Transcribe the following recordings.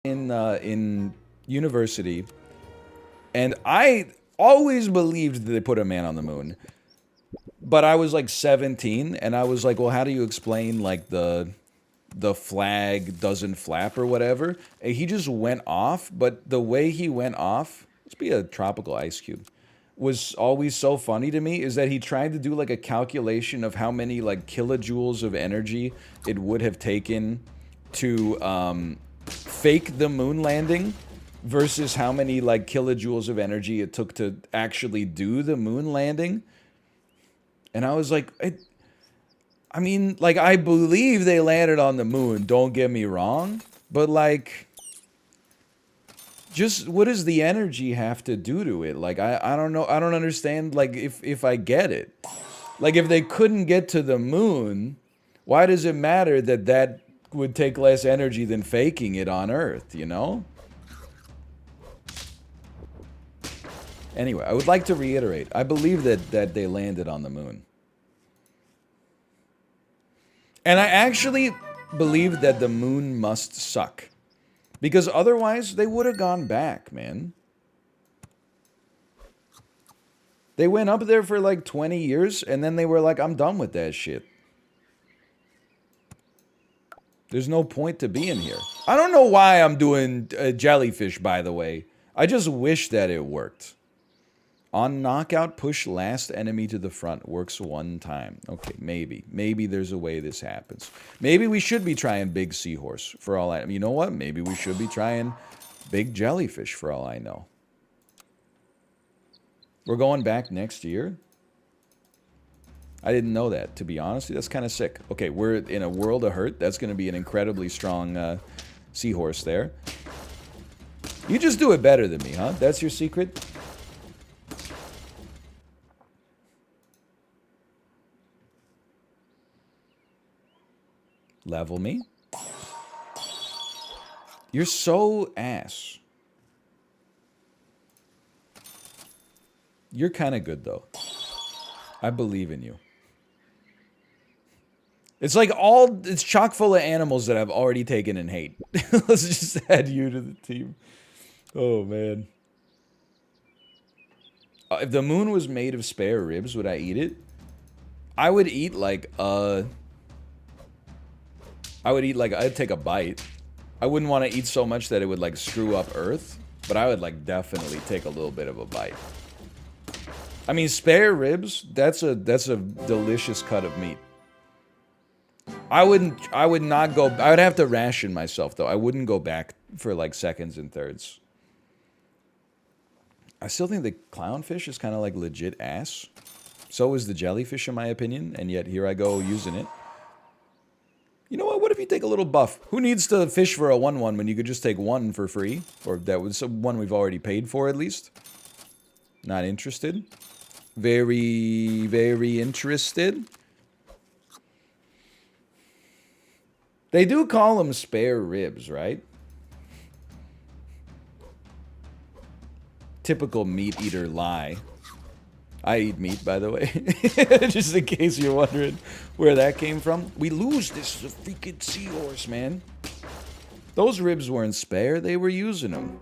in university, and I always believed that they put a man on the moon. But I was like 17, and I was like, well, how do you explain like the flag doesn't flap or whatever? And he just went off, but the way he went off, must be a tropical ice cube, was always so funny to me is that he tried to do like a calculation of how many like kilojoules of energy it would have taken to fake the moon landing versus how many like kilojoules of energy it took to actually do the moon landing. And I was like, I mean, like, I believe they landed on the moon, don't get me wrong, but like, just what does the energy have to do to it? Like, I don't know, I don't understand, like, if I get it. Like, if they couldn't get to the moon, why does it matter that that would take less energy than faking it on Earth, you know? Anyway, I would like to reiterate, I believe that they landed on the moon. And I actually believe that the moon must suck. Because otherwise, they would have gone back, man. They went up there for like 20 years, and then they were like, I'm done with that shit. There's no point to being here. I don't know why I'm doing jellyfish, by the way. I just wish that it worked. On knockout, push last enemy to the front. Works one time. Okay, maybe. Maybe there's a way this happens. Maybe we should be trying big seahorse for all I... You know what? Maybe we should be trying big jellyfish for all I know. We're going back next year? I didn't know that, to be honest. That's kind of sick. Okay, we're in a world of hurt. That's going to be an incredibly strong seahorse there. You just do it better than me, huh? That's your secret? Level me. You're so ass. You're kind of good, though. I believe in you. It's like it's chock full of animals that I've already taken and hate. Let's just add you to the team. Oh, man. If the moon was made of spare ribs, would I eat it? I would eat like, I'd take a bite. I wouldn't want to eat so much that it would like screw up Earth, but I would like definitely take a little bit of a bite. I mean, spare ribs, that's a delicious cut of meat. I would not go, I would have to ration myself though. I wouldn't go back for like seconds and thirds. I still think the clownfish is kind of like legit ass. So is the jellyfish in my opinion, and yet here I go using it. You know what? What if you take a little buff? Who needs to fish for a 1-1 when you could just take one for free? Or that was one we've already paid for at least. Not interested. Very, very interested. They do call them spare ribs, right? Typical meat eater lie. I eat meat, by the way. Just in case you're wondering where that came from. We lose this freaking seahorse, man. Those ribs weren't spare. They were using them.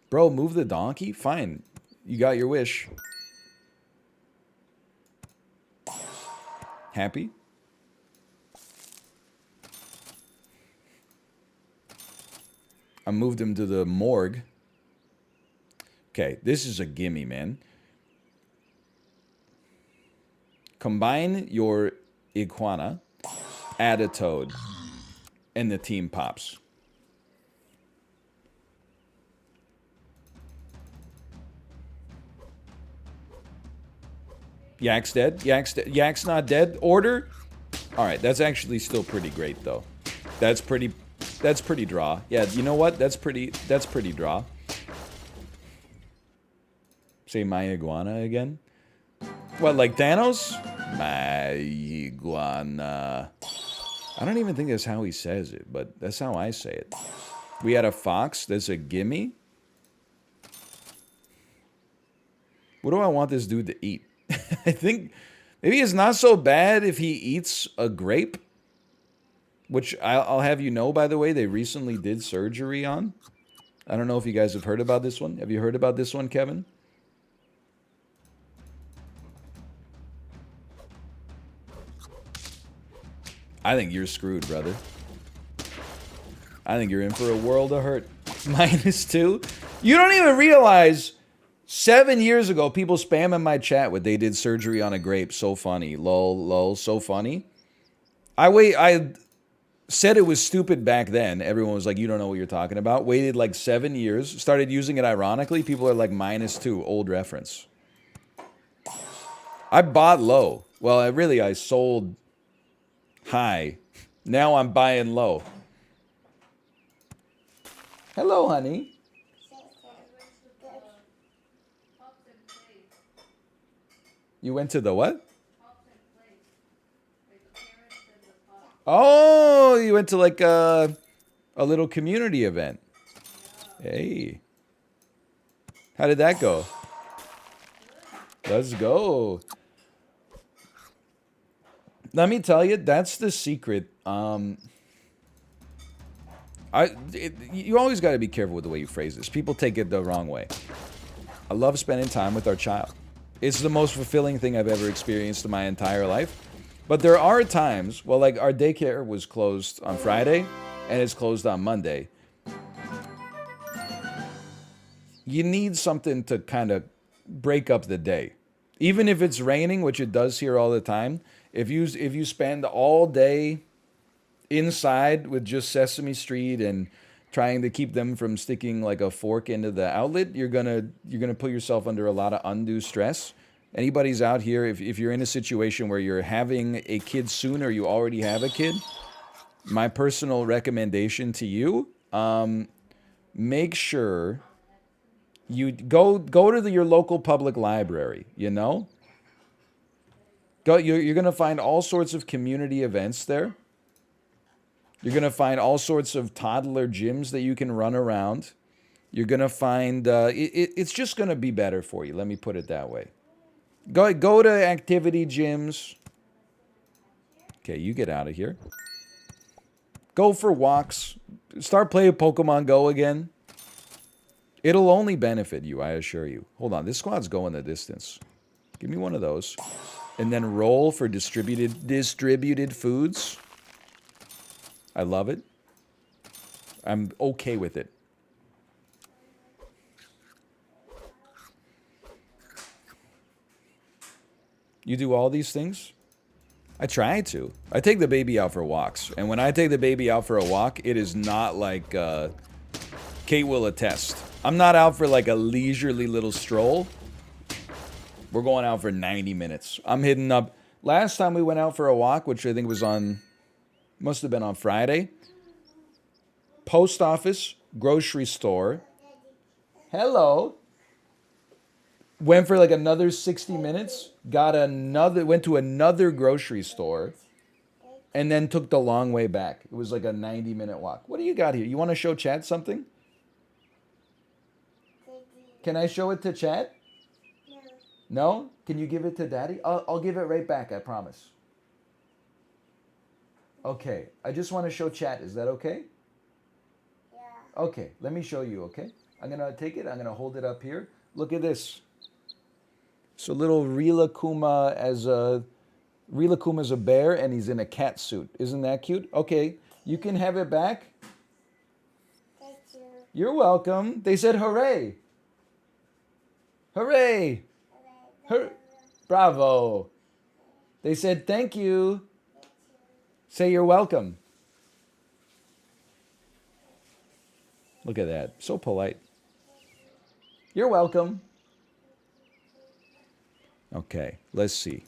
Bro, move the donkey? Fine. You got your wish. Happy? I moved him to the morgue. Okay, this is a gimme, man. Combine your iguana, add a toad, and the team pops. Yak's dead? Yak's not dead? Order? Alright, that's actually still pretty great, though. That's pretty draw. Yeah, you know what? That's pretty draw. Say my iguana again? What, like Thanos? My iguana. I don't even think that's how he says it, but that's how I say it. We had a fox. That's a gimme. What do I want this dude to eat? I think maybe it's not so bad if he eats a grape. which I'll have you know, by the way, they recently did surgery on. I don't know if you guys have heard about this one. Have you heard about this one, Kevin? I think you're screwed, brother. I think you're in for a world of hurt. -2? You don't even realize 7 years ago, people spamming my chat with they did surgery on a grape. So funny. Lol, lol, so funny. I said it was stupid back then. Everyone was like, you don't know what you're talking about. Waited like 7 years. Started using it ironically. People are like -2. Old reference. I bought low. Well, I sold high. Now I'm buying low. Hello, honey. You went to the what? Oh, you went to like a little community event. Hey. How did that go? Let's go. Let me tell you, that's the secret. You always got to be careful with the way you phrase this. People take it the wrong way. I love spending time with our child. It's the most fulfilling thing I've ever experienced in my entire life. But there are times, well, like our daycare was closed on Friday and it's closed on Monday. You need something to kind of break up the day. Even if it's raining, which it does here all the time, if you spend all day inside with just Sesame Street and trying to keep them from sticking like a fork into the outlet, you're gonna put yourself under a lot of undue stress. Anybody's out here, if you're in a situation where you're having a kid soon or you already have a kid, my personal recommendation to you, make sure you go to your local public library, you know? You're going to find all sorts of community events there. You're going to find all sorts of toddler gyms that you can run around. You're going to find, it's just going to be better for you. Let me put it that way. Go to activity gyms. Okay, you get out of here. Go for walks. Start playing Pokemon Go again. It'll only benefit you, I assure you. Hold on, this squad's going the distance. Give me one of those. And then roll for distributed foods. I love it. I'm okay with it. You do all these things? I try to. I take the baby out for walks. And when I take the baby out for a walk, it is not like Kate will attest. I'm not out for like a leisurely little stroll. We're going out for 90 minutes. I'm hitting up. Last time we went out for a walk, which I think was must have been on Friday. Post office, grocery store. Hello. Went for like another 60 minutes. Went to another grocery store. And then took the long way back. It was like a 90-minute walk. What do you got here? You want to show chat something? Can I show it to chat? No? Can you give it to Daddy? I'll give it right back, I promise. Okay, I just want to show chat. Is that okay? Yeah. Okay, let me show you, okay? I'm going to take it. I'm going to hold it up here. Look at this. So little Rilakkuma as a bear, and he's in a cat suit. Isn't that cute? Okay, you can have it back. Thank you. You're welcome. They said hooray. Hooray. Bravo. They said thank you. Say you're welcome. Look at that. So polite. You're welcome. Okay, let's see.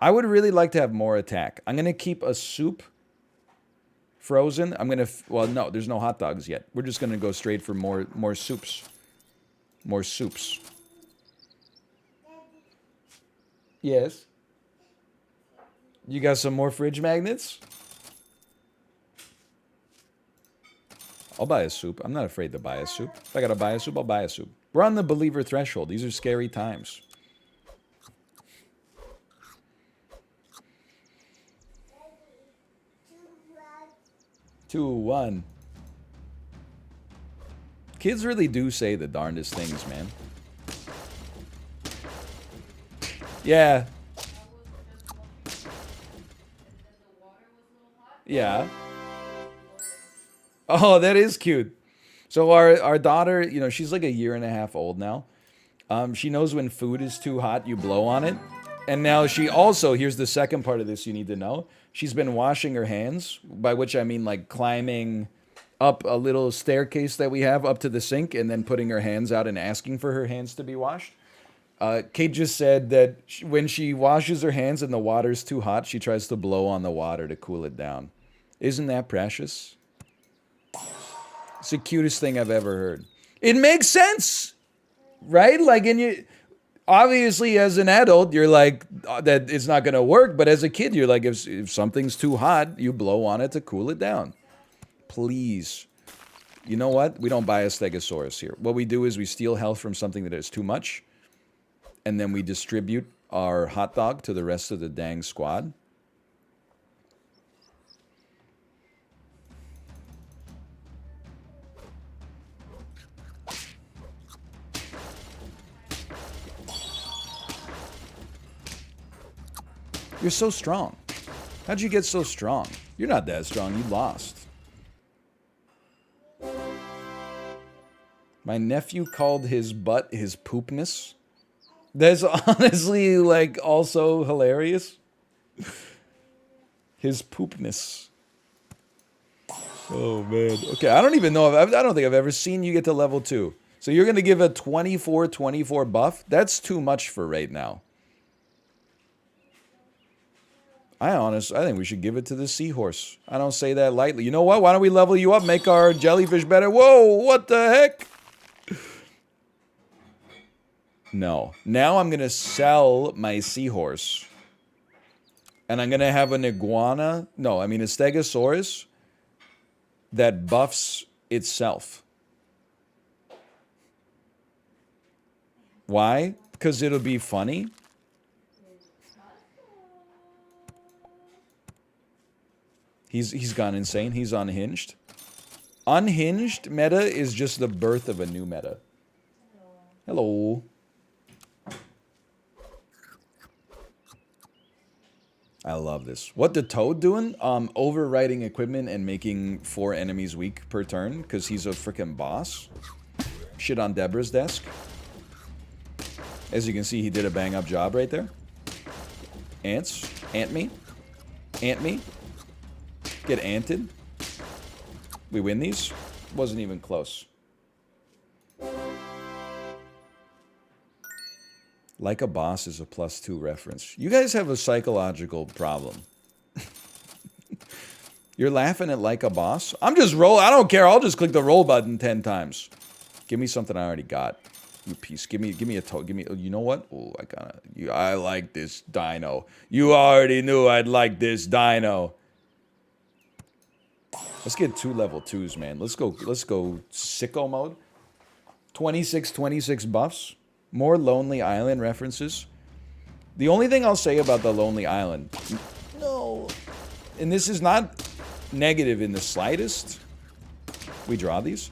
I would really like to have more attack. I'm going to keep a soup frozen. I'm going to... Well, no, there's no hot dogs yet. We're just going to go straight for more soups. More soups. Yes. You got some more fridge magnets? I'll buy a soup. I'm not afraid to buy a soup. If I gotta buy a soup, I'll buy a soup. We're on the believer threshold. These are scary times. 2, 1. Kids really do say the darndest things, man. Yeah. Yeah. Oh, that is cute. So our daughter, you know, she's like a year and a half old now. She knows when food is too hot, you blow on it. And now she also, here's the second part of this you need to know. She's been washing her hands, by which I mean like climbing up a little staircase that we have up to the sink and then putting her hands out and asking for her hands to be washed. Kate just said that when she washes her hands and the water's too hot, she tries to blow on the water to cool it down. Isn't that precious? It's the cutest thing I've ever heard. It makes sense, right? Like, and you obviously as an adult, you're like that it's not gonna work. But as a kid, you're like, if something's too hot, you blow on it to cool it down. Please. You know what? We don't buy a Stegosaurus here. What we do is we steal health from something that is too much, and then we distribute our hot dog to the rest of the dang squad. You're so strong. How'd you get so strong? You're not that strong. You lost. My nephew called his butt his poopness. That's honestly, like, also hilarious. His poopness. Oh, man. Okay, I don't even know. I don't think I've ever seen you get to level 2. So you're going to give a 24/24 buff? That's too much for right now. I think we should give it to the seahorse. I don't say that lightly. You know what? Why don't we level you up, make our jellyfish better? Whoa, what the heck? No. Now I'm going to sell my seahorse. And I'm going to have an iguana. No, I mean a stegosaurus that buffs itself. Why? Because it'll be funny. He's gone insane. He's unhinged. Unhinged meta is just the birth of a new meta. Hello. I love this. What the Toad doing? Overriding equipment and making 4 enemies weak per turn because he's a freaking boss. Shit on Deborah's desk. As you can see, he did a bang-up job right there. Ants. Ant me. Ant me. Get anted. We win these? Wasn't even close. Like a boss is a +2 reference. You guys have a psychological problem. You're laughing at like a boss? I'm just roll. I don't care. I'll just click the roll button 10 times. Give me something I already got. You piece. Give me a toe. Give me. You know what? Oh, I like this dino. You already knew I'd like this dino. Let's get 2 level 2s, man. Let's go sicko mode. 26 buffs. More Lonely Island references. The only thing I'll say about the Lonely Island, no, and this is not negative in the slightest. We draw these.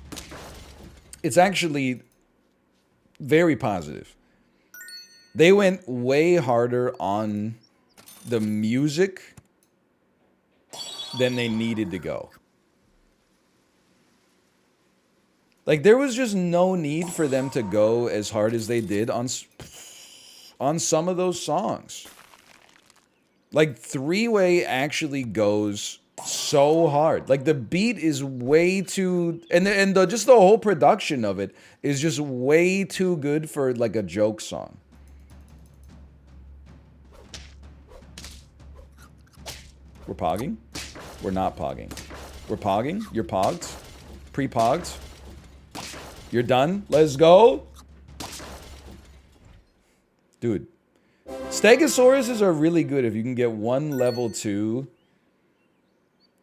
It's actually very positive. They went way harder on the music than they needed to go. Like, there was just no need for them to go as hard as they did on some of those songs. Like, Three-Way actually goes so hard. Like, the beat is way too... just the whole production of it is just way too good for, like, a joke song. We're pogging? We're not pogging. We're pogging? You're pogged? Pre-pogged? You're done? Let's go. Dude. Stegosauruses are really good if you can get 1 level 2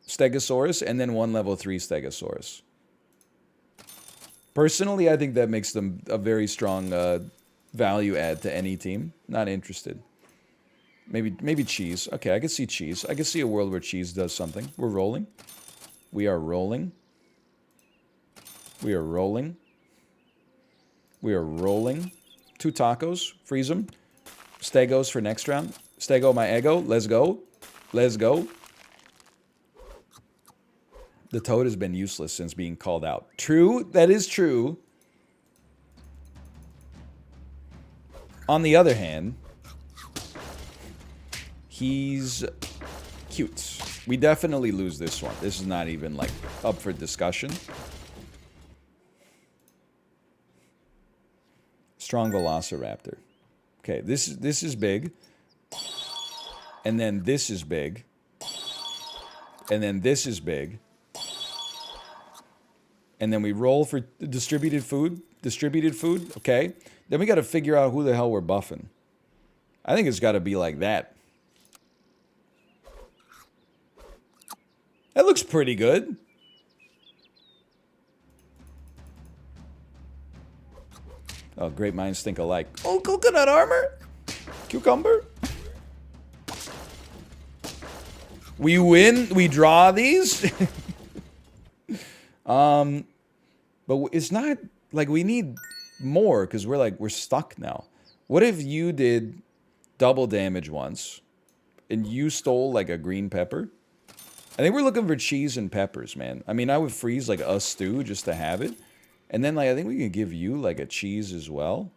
Stegosaurus and then 1 level 3 Stegosaurus. Personally, I think that makes them a very strong value add to any team. Not interested. Maybe cheese. Okay, I can see cheese. I can see a world where cheese does something. We're rolling. We are rolling. We are rolling. We are rolling. 2 tacos. Freeze them. Stegos for next round. Stego my ego. Let's go. Let's go. The toad has been useless since being called out. True. That is true. On the other hand, he's cute. We definitely lose this one. This is not even, like, up for discussion. Strong Velociraptor. Okay, this is big. And then this is big. And then this is big. And then we roll for distributed food. Distributed food, okay. Then we got to figure out who the hell we're buffing. I think it's got to be like that. That looks pretty good. Oh, great minds think alike. Oh, coconut armor? Cucumber? We win? We draw these? But it's not... Like, we need more, because we're stuck now. What if you did double damage once, and you stole, like, a green pepper? I think we're looking for cheese and peppers, man. I mean, I would freeze, like, a stew just to have it. And then, like, I think we can give you, like, a cheese as well.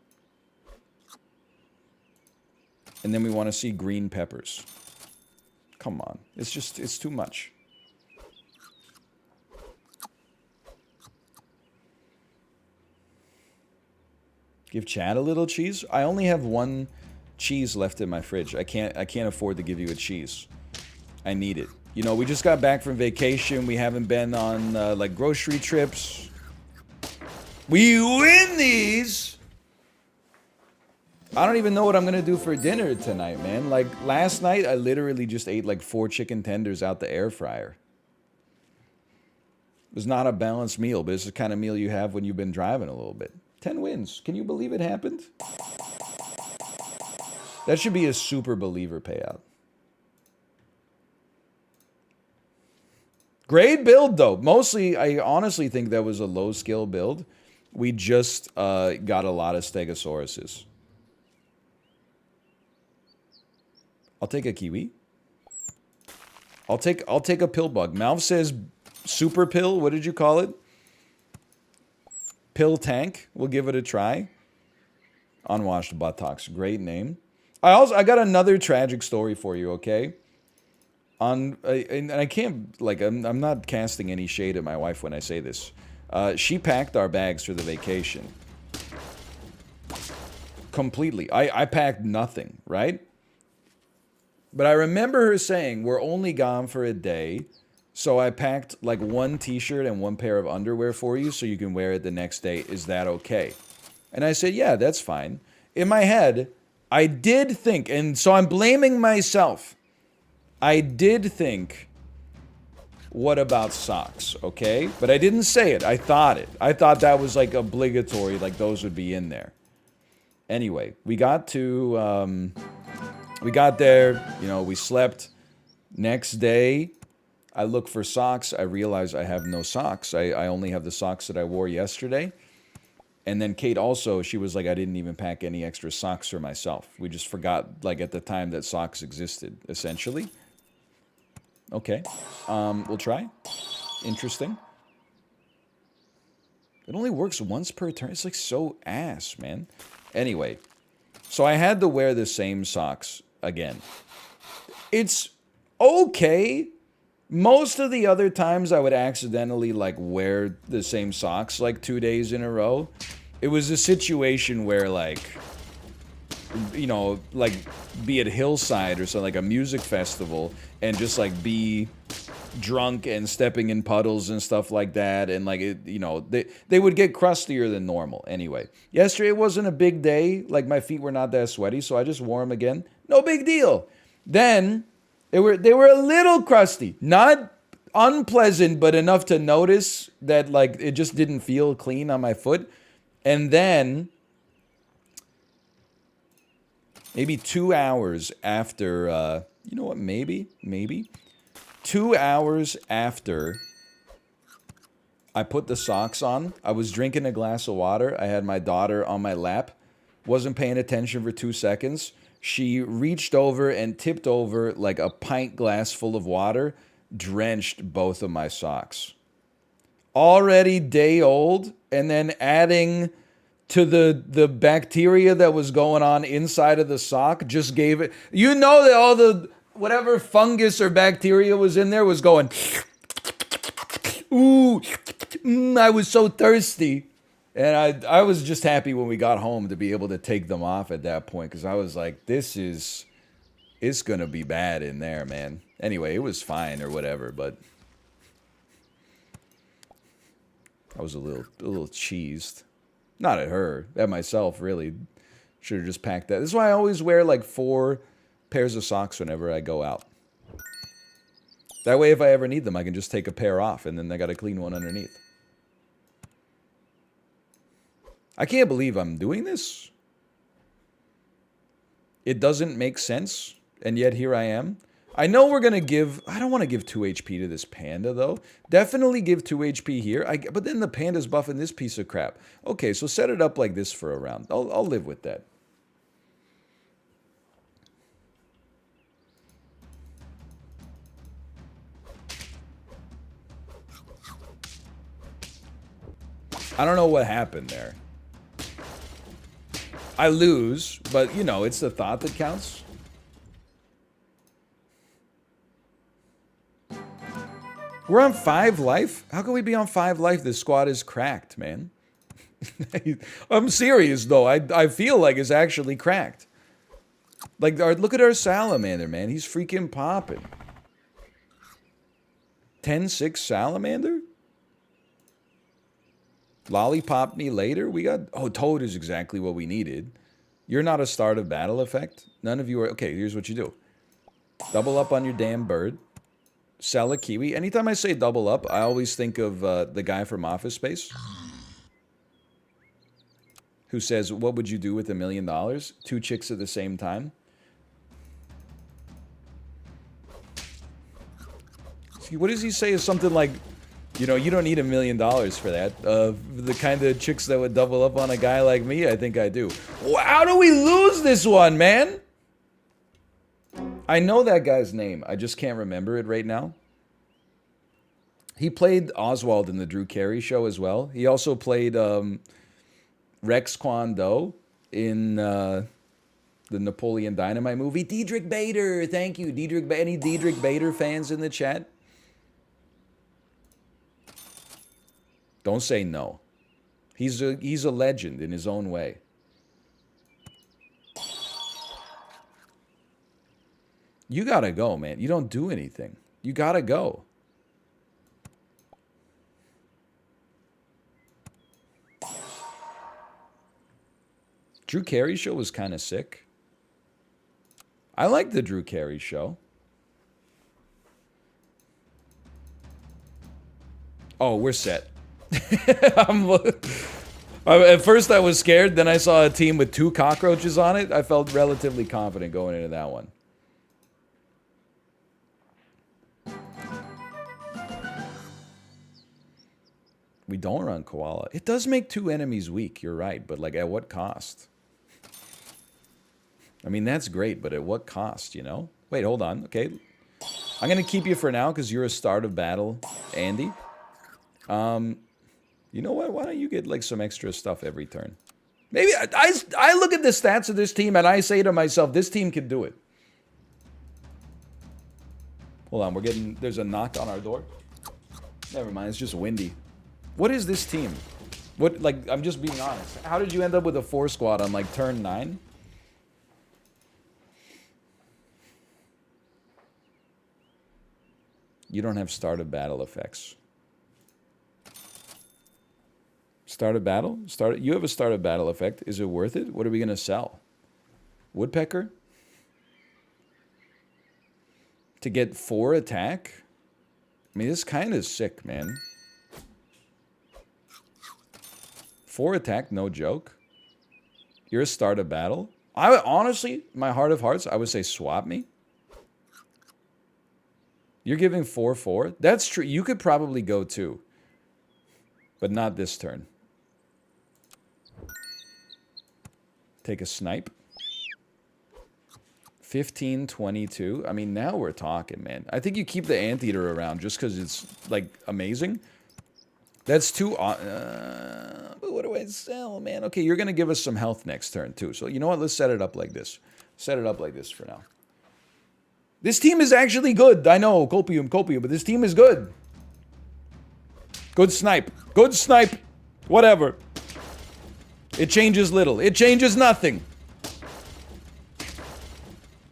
And then we want to see green peppers. Come on. It's just, it's too much. Give Chad a little cheese? I only have 1 cheese left in my fridge. I can't afford to give you a cheese. I need it. You know, we just got back from vacation. We haven't been on, like, grocery trips. We win these! I don't even know what I'm gonna do for dinner tonight, man. Like, last night, I literally just ate, like, 4 chicken tenders out the air fryer. It was not a balanced meal, but it's the kind of meal you have when you've been driving a little bit. 10 wins. Can you believe it happened? That should be a super believer payout. Great build, though. Mostly, I honestly think that was a low-skill build. We just got a lot of Stegosauruses. I'll take a kiwi. I'll take a pill bug. Malv says super pill. What did you call it? Pill tank. We'll give it a try. Unwashed buttocks. Great name. I got another tragic story for you, okay? And I can't, like, I'm not casting any shade at my wife when I say this. She packed our bags for the vacation. Completely. I packed nothing, right? But I remember her saying, we're only gone for a day. So I packed, like, 1 t-shirt and 1 pair of underwear for you so you can wear it the next day. Is that okay? And I said, yeah, that's fine. In my head, I did think, and so I'm blaming myself. I did think, what about socks, okay? But I didn't say it. I thought it. I thought that was, like, obligatory, like those would be in there. Anyway, we got to, we got there, you know, we slept. Next day, I look for socks. I realize I have no socks. I only have the socks that I wore yesterday. And then Kate also, she was like, I didn't even pack any extra socks for myself. We just forgot, like, at the time that socks existed, essentially. Okay. We'll try. Interesting. It only works once per turn. It's, like, so ass, man. Anyway. So I had to wear the same socks again. It's okay. Most of the other times I would accidentally, like, wear the same socks, like, 2 days in a row. It was a situation where, like, you know, like, be at Hillside or something, like a music festival, and just, like, be drunk and stepping in puddles and stuff like that, and, like, it, you know, they would get crustier than normal. Anyway, yesterday wasn't a big day. Like, my feet were not that sweaty, so I just wore them again. No big deal. Then... They were a little crusty. Not unpleasant, but enough to notice that, like, it just didn't feel clean on my foot. And then, maybe 2 hours after, you know what, maybe 2 hours after I put the socks on. I was drinking a glass of water. I had my daughter on my lap. Wasn't paying attention for 2 seconds. She reached over and tipped over like a pint glass full of water, drenched both of my socks. Already day old, and then adding to the bacteria that was going on inside of the sock just gave it. You know that all the whatever fungus or bacteria was in there was going. Ooh, I was so thirsty. And I was just happy when we got home to be able to take them off at that point, because I was like, it's going to be bad in there, man. Anyway, it was fine or whatever, but I was a little cheesed. Not at her, at myself, really. Should have just packed that. This is why I always wear like 4 pairs of socks whenever I go out. That way, if I ever need them, I can just take a pair off, and then I got a clean one underneath. I can't believe I'm doing this. It doesn't make sense, and yet here I am. I know we're going to give... I don't want to give 2 HP to this panda, though. Definitely give 2 HP here. But then the panda's buffing this piece of crap. Okay, so set it up like this for a round. I'll live with that. I don't know what happened there. I lose, but, you know, it's the thought that counts. We're on 5 life? How can we be on 5 life? This squad is cracked, man. I'm serious, though. I feel like it's actually cracked. Like, look at our salamander, man. He's freaking popping. 10-6 salamander? Lollipop me later? We got... Oh, Toad is exactly what we needed. You're not a start of battle effect. None of you are... Okay, here's what you do. Double up on your damn bird. Sell a kiwi. Anytime I say double up, I always think of the guy from Office Space. Who says, what would you do with $1 million? 2 chicks at the same time. See, what does he say? Is something like... You know, you don't need $1 million for that. The kind of chicks that would double up on a guy like me, I think I do. How do we lose this one, man? I know that guy's name. I just can't remember it right now. He played Oswald in the Drew Carey show as well. He also played Rex Kwon Do in the Napoleon Dynamite movie. Diedrich Bader, thank you. Any Diedrich Bader fans in the chat? Don't say no. He's a legend in his own way. You gotta go, man. You don't do anything. You gotta go. Drew Carey show was kind of sick. I like the Drew Carey show. Oh, we're set. At first I was scared, then I saw a team with 2 cockroaches on it. I felt relatively confident going into that one. We don't run koala. It does make 2 enemies weak, you're right, but like at what cost? I mean, that's great, but at what cost, you know? Wait, hold on, okay. I'm gonna keep you for now because you're a start of battle, Andy. You know what? Why don't you get like some extra stuff every turn? Maybe I look at the stats of this team and I say to myself, this team can do it. Hold on, there's a knock on our door. Never mind, it's just windy. What is this team? What, like, I'm just being honest. How did you end up with a 4 squad on like turn 9? You don't have start of battle effects. Start a battle? You have a start of battle effect. Is it worth it? What are we going to sell? Woodpecker? To get 4 attack? I mean, this kind of sick, man. 4 attack, no joke. You're a start of battle? I would, honestly, my heart of hearts, I would say swap me. You're giving 4/4? That's true. You could probably go 2. But not this turn. Take a snipe. 15, 22. I mean, now we're talking, man. I think you keep the anteater around just because it's, like, amazing. That's too... but what do I sell, man? Okay, you're going to give us some health next turn, too. So, you know what? Let's set it up like this. Set it up like this for now. This team is actually good. I know, copium, but this team is good. Good snipe. Good snipe. Whatever. It changes little. It changes nothing.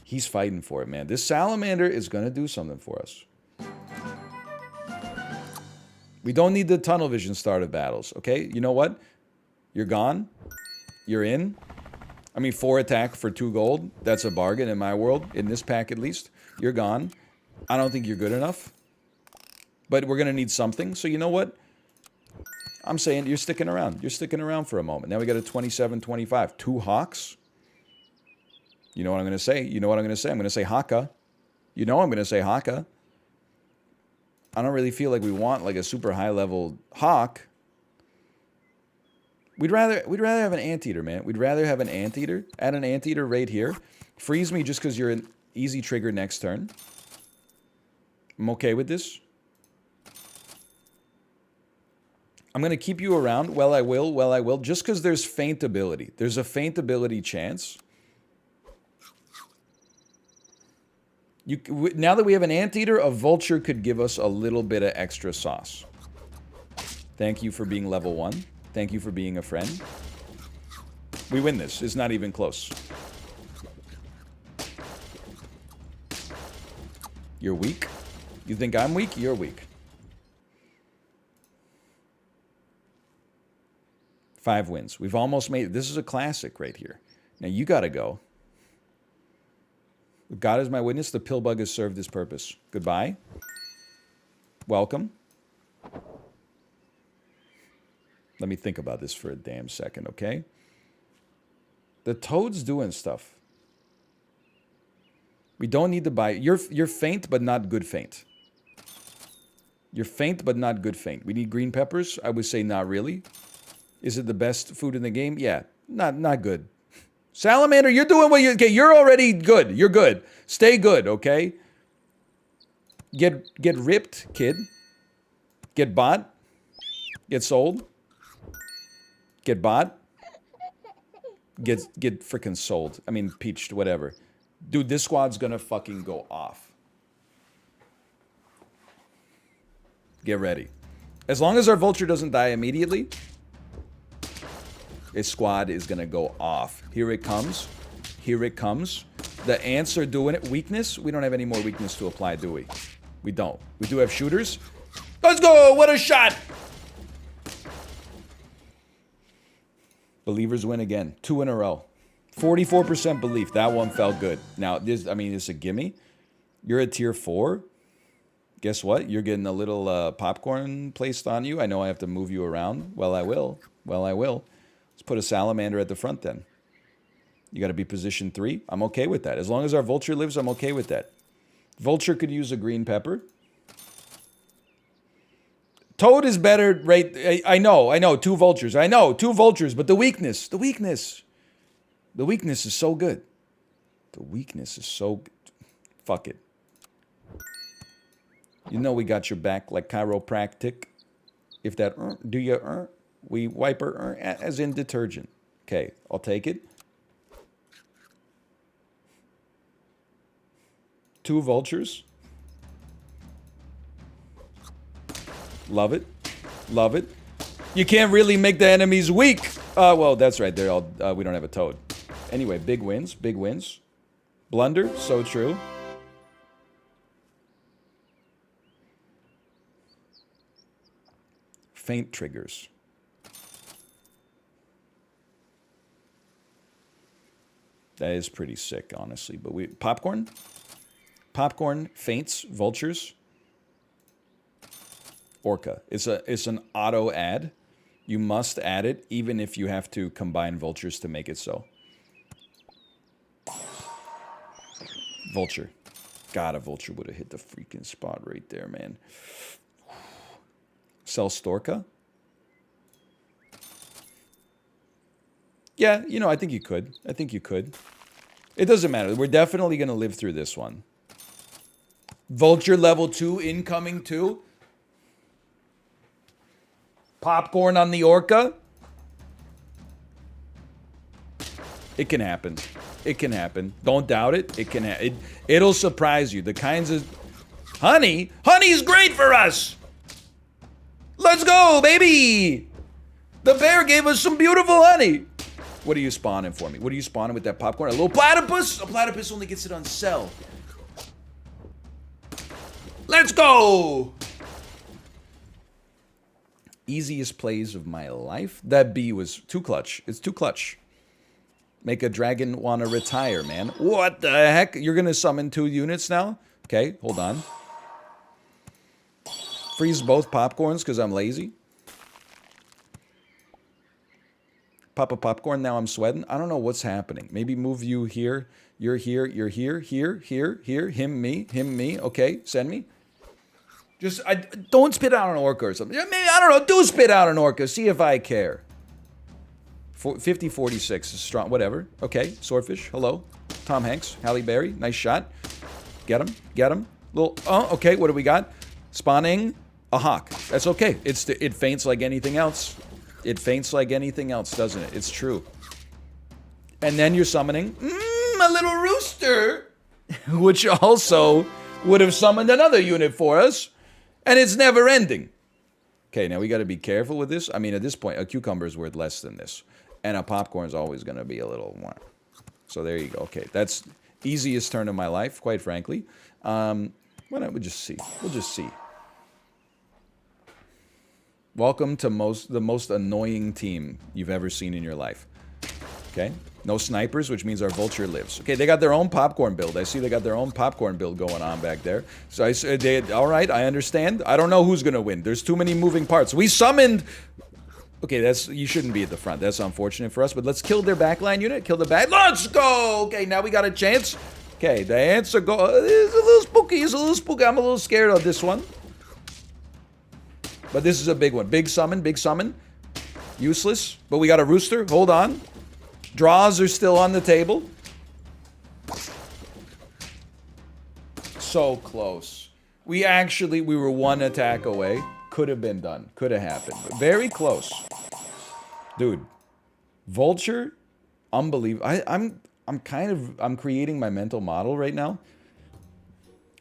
He's fighting for it, man. This salamander is going to do something for us. We don't need the tunnel vision started battles, okay? You know what? You're gone. You're in. I mean, 4 attack for 2 gold. That's a bargain in my world. In this pack, at least. You're gone. I don't think you're good enough. But we're going to need something. So you know what? I'm saying you're sticking around. You're sticking around for a moment. Now we got a 27-25. 2 hawks. You know what I'm going to say? You know what I'm going to say? I'm going to say haka. You know I'm going to say haka. I don't really feel like we want like a super high level hawk. We'd rather have an anteater, man. We'd rather have an anteater. Add an anteater right here. Freeze me just because you're an easy trigger next turn. I'm okay with this. I'm going to keep you around. Well, I will. Just because there's faint ability. There's a faint ability chance. Now that we have an anteater, a vulture could give us a little bit of extra sauce. Thank you for being level 1. Thank you for being a friend. We win this. It's not even close. You're weak? You think I'm weak? You're weak. 5 wins. We've almost made it. This is a classic right here. Now you gotta go. God is my witness, the pill bug has served its purpose. Goodbye. Welcome. Let me think about this for a damn second, okay? The toad's doing stuff. We don't need to buy... You're faint, but not good faint. You're faint, but not good faint. We need green peppers? I would say not really. Is it the best food in the game? Yeah. Not good. Salamander, you're doing what you... Okay, you're already good. You're good. Stay good, okay? Get ripped, kid. Get bought. Get sold. Get bought. Get freaking sold. I mean, peached, whatever. Dude, this squad's gonna fucking go off. Get ready. As long as our vulture doesn't die immediately... This squad is going to go off. Here it comes. Here it comes. The ants are doing it. Weakness? We don't have any more weakness to apply, do we? We don't. We do have shooters. Let's go! What a shot! Believers win again. 2 in a row. 44% belief. That one felt good. Now, this, I mean, it's a gimme. You're a tier 4. Guess what? You're getting a little popcorn placed on you. I know I have to move you around. Well, I will. Well, I will. Let's put a salamander at the front then. You got to be position 3. I'm okay with that. As long as our vulture lives, I'm okay with that. Vulture could use a green pepper. Toad is better, right? I know. 2 vultures. I know, 2 vultures. But the weakness. The weakness is so good. The weakness is so good. Fuck it. You know we got your back like chiropractic. If that, do you, we wipe her as in detergent. Okay, I'll take it. 2 vultures. Love it. Love it. You can't really make the enemies weak. Well, that's right. They're all, we don't have a toad. Anyway, big wins. Big wins. Blunder. So true. Faint triggers. That is pretty sick, honestly. But we... Popcorn? Popcorn, faints, vultures. Orca. It's an auto add. You must add it, even if you have to combine vultures to make it so. Vulture. God, a vulture would have hit the freaking spot right there, man. Sell Storka. Yeah, you know, I think you could. I think you could. It doesn't matter. We're definitely going to live through this one. Vulture level 2 incoming too. Popcorn on the Orca. It can happen. It can happen. Don't doubt it. It can it'll surprise you. The kinds of honey. Honey's great for us. Let's go, baby. The bear gave us some beautiful honey. What are you spawning for me? What are you spawning with that popcorn? A little platypus? A platypus only gets it on cell. Let's go. Easiest plays of my life. That B was too clutch. It's too clutch. Make a dragon want to retire, man. What the heck? You're going to summon 2 units now? Okay, hold on. Freeze both popcorns because I'm lazy. Pop a popcorn, now I'm sweating. I don't know what's happening. Maybe move you here. You're here, you're here, here, here, here. Him, me. Okay, send me. Just, don't spit out an orca or something. Maybe, I don't know, do spit out an orca. See if I care. 50-46 is strong, whatever. Okay, swordfish, hello. Tom Hanks, Halle Berry, nice shot. Get him, get him. Little, oh, okay, what do we got? Spawning a hawk. That's okay. It faints like anything else. It faints like anything else, doesn't it? It's true. And then you're summoning a little rooster, which also would have summoned another unit for us, and it's never ending. Okay, now we got to be careful with this. I mean, at this point, a cucumber is worth less than this, and a popcorn is always going to be a little more. So there you go. Okay, that's easiest turn of my life, quite frankly. Why don't we just see? We'll just see. Welcome to the most annoying team you've ever seen in your life. Okay? No snipers, which means our Vulture lives. Okay, they got their own popcorn build. I see they got their own popcorn build going on back there. So I said, all right, I understand. I don't know who's going to win. There's too many moving parts. We summoned... Okay, you shouldn't be at the front. That's unfortunate for us, but let's kill their backline unit. Kill the back... Let's go! Okay, now we got a chance. Okay, the ants are go... It's a little spooky. It's a little spooky. I'm a little scared of this one. But this is a big one. Big summon, big summon. Useless. But we got a rooster. Hold on. Draws are still on the table. So close. We were one attack away. Could have been done. Could have happened. But very close. Dude. Vulture. Unbelievable. I'm creating my mental model right now.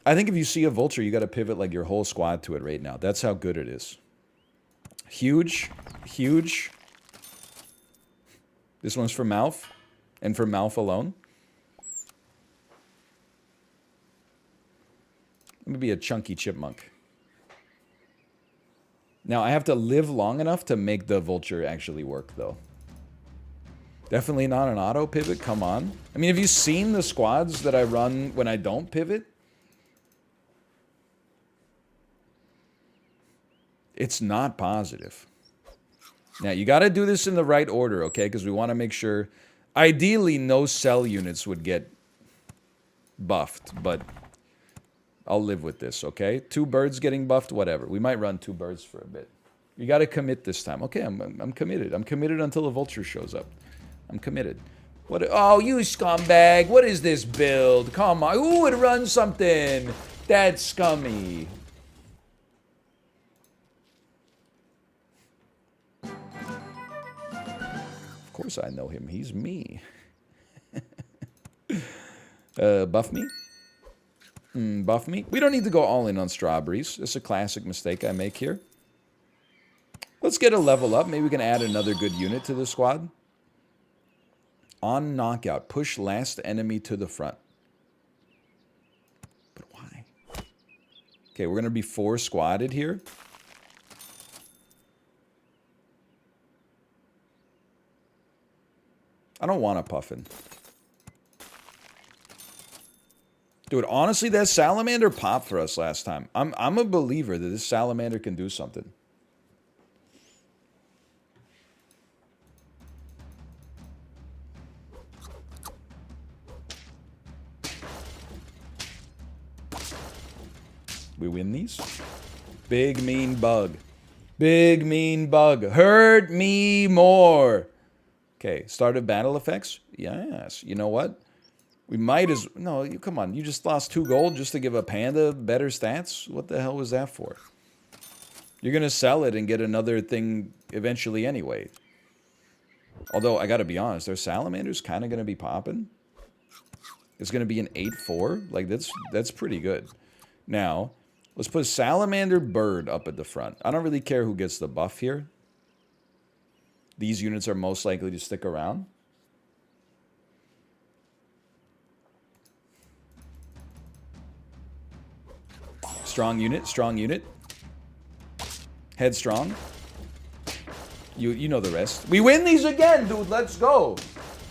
I think if you see a Vulture, you got to pivot like your whole squad to it right now. That's how good it is. Huge. Huge. This one's for Mouth. And for Mouth alone. Let me be a chunky chipmunk. Now, I have to live long enough to make the Vulture actually work, though. Definitely not an auto pivot. Come on. I mean, have you seen the squads that I run when I don't pivot? It's not positive. Now, you got to do this in the right order, okay? Because we want to make sure... Ideally, no cell units would get buffed, but I'll live with this, okay? 2 birds getting buffed, whatever. We might run 2 birds for a bit. You got to commit this time. Okay, I'm committed. I'm committed until the Vulture shows up. I'm committed. What? Oh, you scumbag. What is this build? Come on. Who would run something that scummy? Of course I know him. He's me. Buff me? Buff me? We don't need to go all in on strawberries. It's a classic mistake I make here. Let's get a level up. Maybe we can add another good unit to the squad. On knockout. Push last enemy to the front. But why? Okay, we're going to be 4 squatted here. I don't want a puffin. Dude, honestly, that salamander popped for us last time. I'm a believer that this salamander can do something. We win these? Big mean bug. Big mean bug. Hurt me more. Okay, start of battle effects? Yes. You know what? We might as... No, come on. You just lost 2 gold just to give a panda better stats? What the hell was that for? You're going to sell it and get another thing eventually anyway. Although, I got to be honest, their salamander's kind of going to be popping. It's going to be an 8-4. Like, that's pretty good. Now, let's put salamander bird up at the front. I don't really care who gets the buff here. These units are most likely to stick around. Strong unit, strong unit. Headstrong. You know the rest. We win these again, dude. Let's go.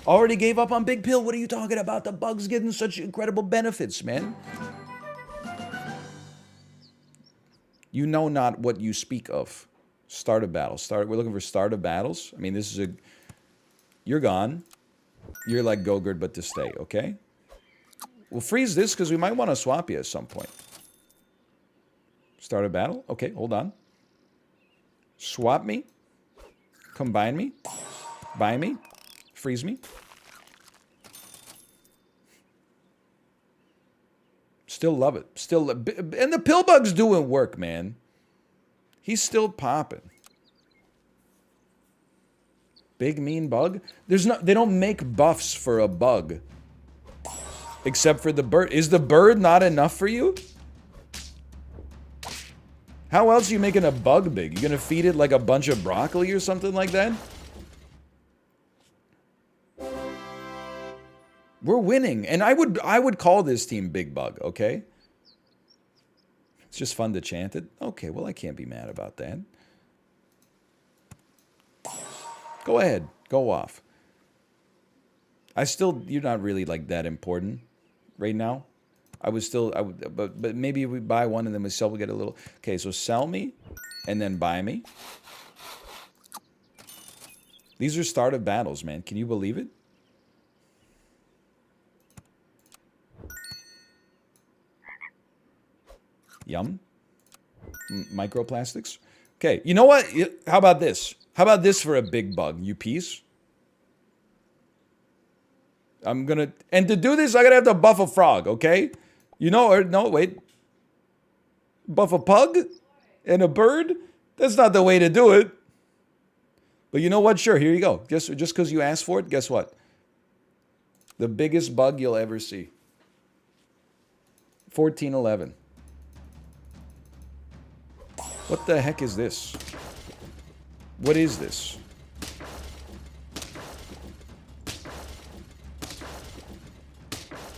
Already gave up on Big Pill. What are you talking about? The bug's getting such incredible benefits, man. You know not what you speak of. Start a battle. We're looking for start of battles. I mean, this is a... You're gone. You're like Gogurt, but to stay, okay? We'll freeze this because we might want to swap you at some point. Start a battle? Okay, hold on. Swap me. Combine me. Buy me. Freeze me. Still love it. Still, and the pill bug's doing work, man. He's still popping. Big mean bug? There's no, they don't make buffs for a bug. Except for the bird. Is the bird not enough for you? How else are you making a bug big? You gonna feed it like a bunch of broccoli or something like that? We're winning, and I would call this team Big Bug, okay? It's just fun to chant it. Okay, well, I can't be mad about that. Go ahead. Go off. You're not really, like, that important right now. But maybe we buy one and then we sell, we get a little... Okay, so sell me, and then buy me. These are start of battles, man. Can you believe it? Yum. Microplastics. Okay, you know what? How about this? How about this for a big bug, you piece? I'm gonna... And to do this, I gotta have to buff a frog, okay? You know, or no, wait. Buff a pug? And a bird? That's not the way to do it. But you know what? Sure, here you go. Just because you asked for it, guess what? The biggest bug you'll ever see. 1411. What the heck is this? What is this?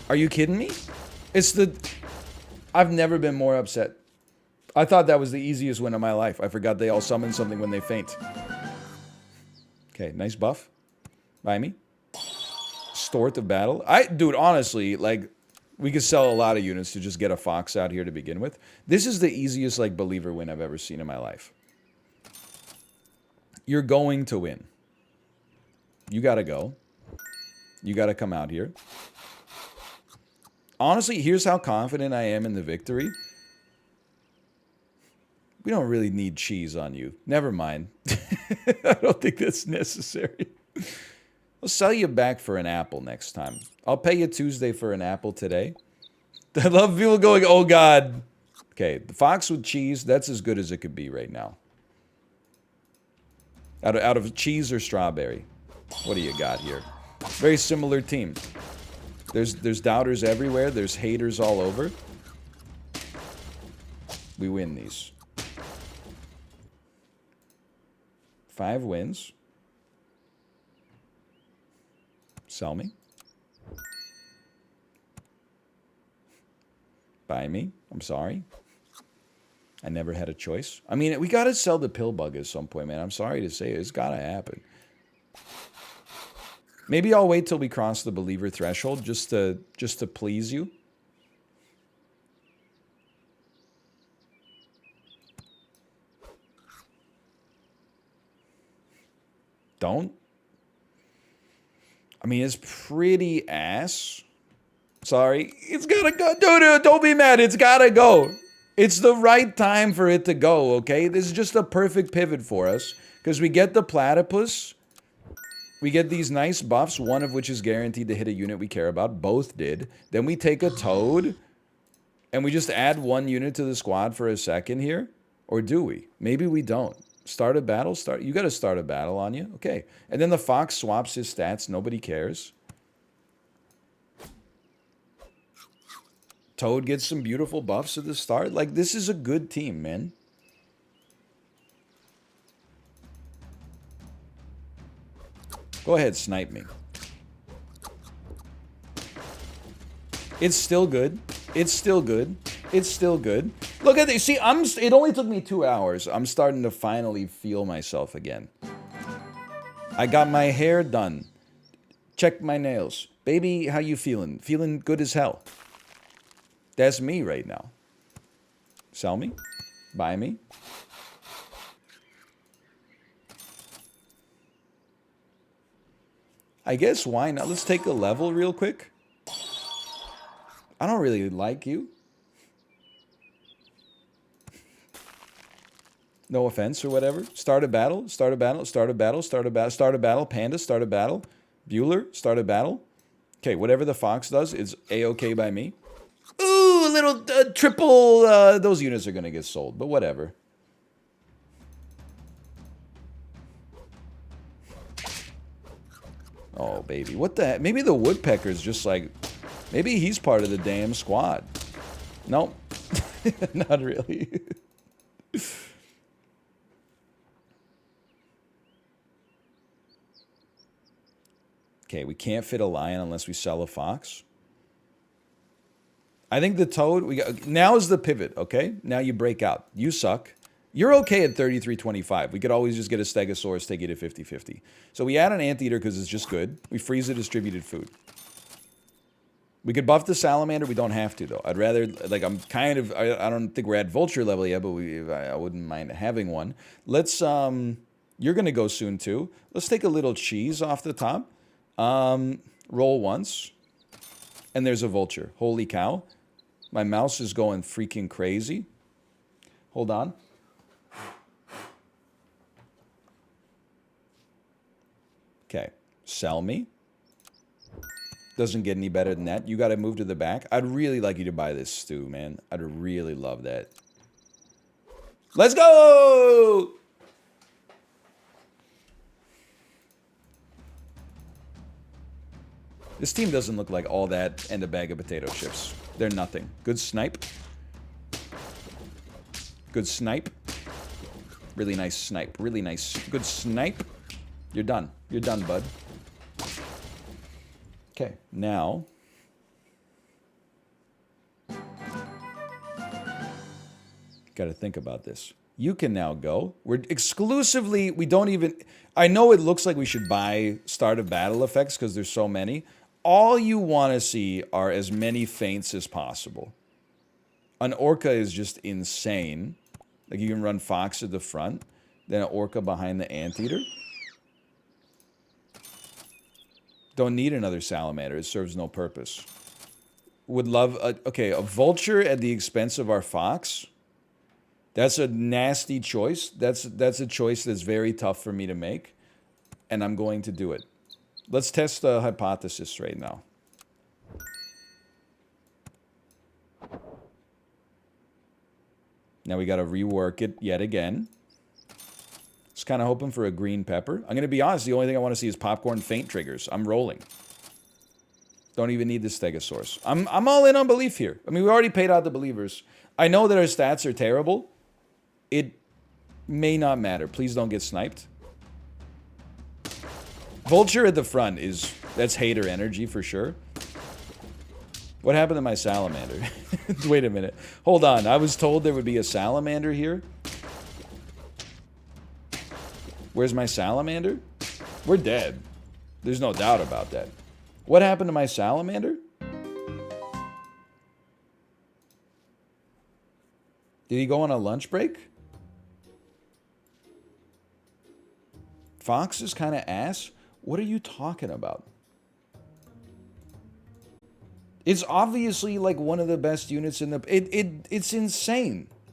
Are you kidding me? It's the... I've never been more upset. I thought that was the easiest win of my life. I forgot they all summon something when they faint. Okay, nice buff. Buy me. Stort of battle. Dude, honestly, like... We could sell a lot of units to just get a fox out here to begin with. This is the easiest, like, believer win I've ever seen in my life. You're going to win. You gotta go. You gotta come out here. Honestly, here's how confident I am in the victory. We don't really need cheese on you. Never mind. I don't think that's necessary. I'll sell you back for an apple next time. I'll pay you Tuesday for an apple today. I love people going, oh God. Okay, the fox with cheese, that's as good as it could be right now. Out of cheese or strawberry. What do you got here? Very similar team. There's doubters everywhere. There's haters all over. We win these. 5 wins. Sell me. Buy me. I'm sorry. I never had a choice. I mean, we gotta sell the pill bug at some point, man. I'm sorry to say it. It's gotta happen. Maybe I'll wait till we cross the believer threshold just to please you. Don't. I mean, it's pretty ass. Sorry. It's gotta go. Dude, don't be mad. It's gotta go. It's the right time for it to go, okay? This is just a perfect pivot for us. Because we get the platypus. We get these nice buffs, one of which is guaranteed to hit a unit we care about. Both did. Then we take a Toad, and we just add 1 unit to the squad for a second here. Or do we? Maybe we don't. Start a battle? You got to start a battle on you? Okay. And then the Fox swaps his stats. Nobody cares. Toad gets some beautiful buffs at the start. Like, this is a good team, man. Go ahead, snipe me. It's still good. It's still good. It's still good. Look at this. See, it only took me 2 hours. I'm starting to finally feel myself again. I got my hair done. Check my nails. Baby, how you feeling? Feeling good as hell. That's me right now. Sell me. Buy me. I guess why not? Let's take a level real quick. I don't really like you. No offense or whatever. Start a battle. Start a battle. Start a battle. Start a battle. Start a battle. Panda, start a battle. Bueller, start a battle. Okay, whatever the Fox does is A-okay by me. Ooh, a little triple. Those units are going to get sold, but whatever. Oh, baby. What the heck? Maybe the Woodpecker's just like... Maybe he's part of the damn squad. Nope. Not really. Okay, we can't fit a lion unless we sell a fox. I think the Toad... now is the pivot, okay? Now you break out. You suck. You're okay at 33.25. We could always just get a Stegosaurus, take it at 50-50. So we add an Anteater because it's just good. We freeze the distributed food. We could buff the Salamander. We don't have to, though. I'd rather... Like, I'm kind of... I don't think we're at Vulture level yet, but I wouldn't mind having one. Let's... You're going to go soon, too. Let's take a little cheese off the top. Roll once. And there's a Vulture. Holy cow. My mouse is going freaking crazy. Hold on. Okay. Sell me. Doesn't get any better than that. You got to move to the back. I'd really like you to buy this stew, man. I'd really love that. Let's go! This team doesn't look like all that and a bag of potato chips. They're nothing. Good snipe. Good snipe. Really nice snipe. Really nice. Good snipe. You're done. You're done, bud. Okay, now... Gotta think about this. You can now go. We're exclusively... We don't even... I know it looks like we should buy start of battle effects because there's so many. All you want to see are as many feints as possible. An Orca is just insane. Like, you can run Fox at the front, then an Orca behind the Anteater. Don't need another Salamander. It serves no purpose. Would love... okay, a Vulture at the expense of our Fox. That's a nasty choice. That's a choice that's very tough for me to make. And I'm going to do it. Let's test the hypothesis right now. Now we got to rework it yet again. Just kind of hoping for a green pepper. I'm going to be honest, the only thing I want to see is popcorn feint triggers. I'm rolling. Don't even need the Stegosaurus. I'm all in on belief here. I mean, we already paid out the believers. I know that our stats are terrible. It may not matter. Please don't get sniped. Vulture at the front is... That's hater energy for sure. What happened to my Salamander? Wait a minute. Hold on. I was told there would be a Salamander here. Where's my Salamander? We're dead. There's no doubt about that. What happened to my Salamander? Did he go on a lunch break? Fox is kind of ass? What are you talking about? It's obviously like one of the best units in the... It's insane.